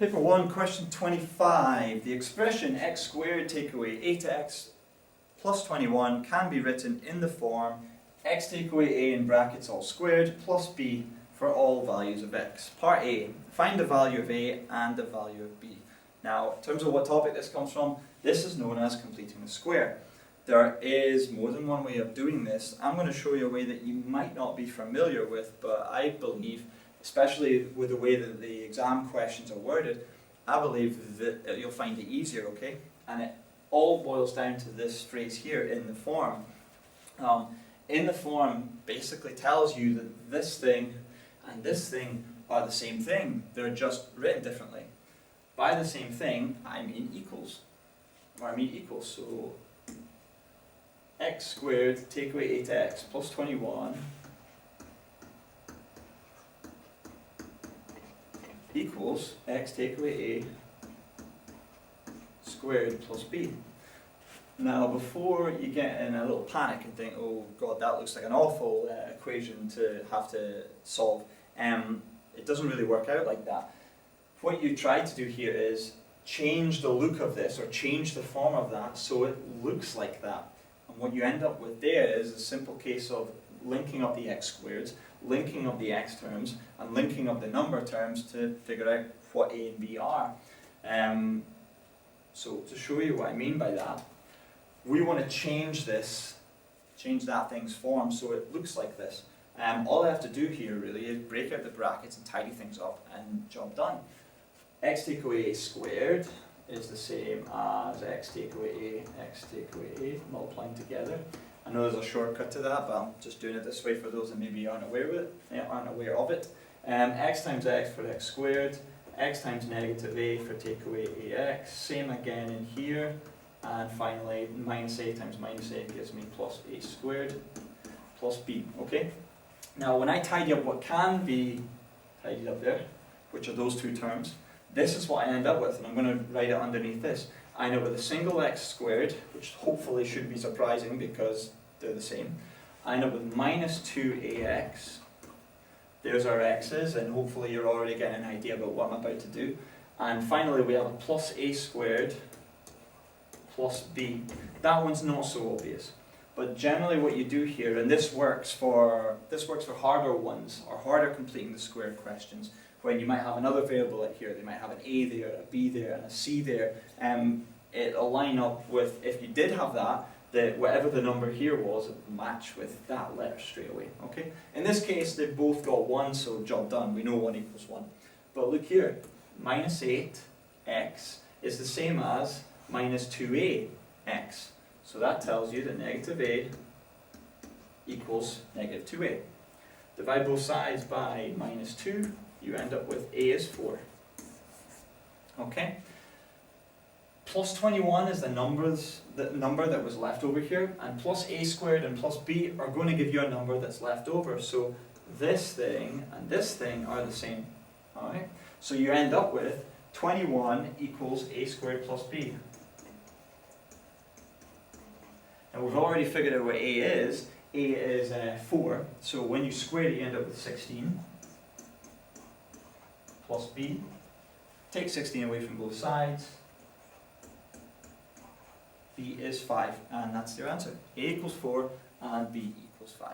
Paper 1, question 25. The expression x squared take away 8x plus 21 can be written in the form x take away a in brackets all squared plus b for all values of x. Part A, find the value of a and the value of b. Now, in terms of what topic this comes from, this is known as completing the square. There is more than one way of doing this. I'm going to show you a way that you might not be familiar with, but I believe, especially with the way that the exam questions are worded, I believe that you'll find it easier, okay? And it all boils down to this phrase here, in the form. In the form basically tells you that this thing and this thing are the same thing. They're just written differently. By the same thing, I mean equals. Or I mean equals, so x squared take away 8x plus 21 equals x take away a squared plus b. Now, before you get in a little panic and think, oh god, that looks like an awful equation to have to solve, it doesn't really work out like that. What you try to do here is change the look of this, or change the form of that so it looks like that. And what you end up with there is a simple case of linking up the x squareds, linking up the x terms, and linking up the number terms to figure out what a and b are. So to show you what I mean by that, we want to change this, change that thing's form so it looks like this. All I have to do here really is break out the brackets and tidy things up, and job done. X take away a squared is the same as x take away a, multiplying together. I know there's a shortcut to that, but I'm just doing it this way for those that maybe aren't aware of it. X times x for x squared, x times negative a for take away ax, same again in here, and finally minus a times minus a gives me plus a squared plus b, okay? Now when I tidy up what can be tidied up there, which are those two terms, this is what I end up with, and I'm going to write it underneath this. I end up with a single x squared, which hopefully should be surprising because they're the same. I end up with minus 2ax. There's our x's, and hopefully you're already getting an idea about what I'm about to do. And finally we have a plus a squared plus b. That one's not so obvious. But generally what you do here, and this works for harder ones, or harder completing the square questions, when you might have another variable like here, they might have an a there, a b there, and a c there, it'll line up with, if you did have that whatever the number here was, it would match with that letter straight away, okay? In this case, they've both got 1, so job done, we know 1 equals 1. But look here, minus 8x is the same as minus 2ax. So that tells you that negative a equals negative 2a. Divide both sides by minus 2, you end up with a is 4. Okay? Plus 21 is the number that was left over here, and plus a squared and plus b are going to give you a number that's left over. So this thing and this thing are the same. Alright? So you end up with 21 equals a squared plus b. And we've already figured out what a is. A is 4, so when you square it you end up with 16 plus b. Take 16 away from both sides. B is 5, and that's your answer. A equals 4 and B equals 5.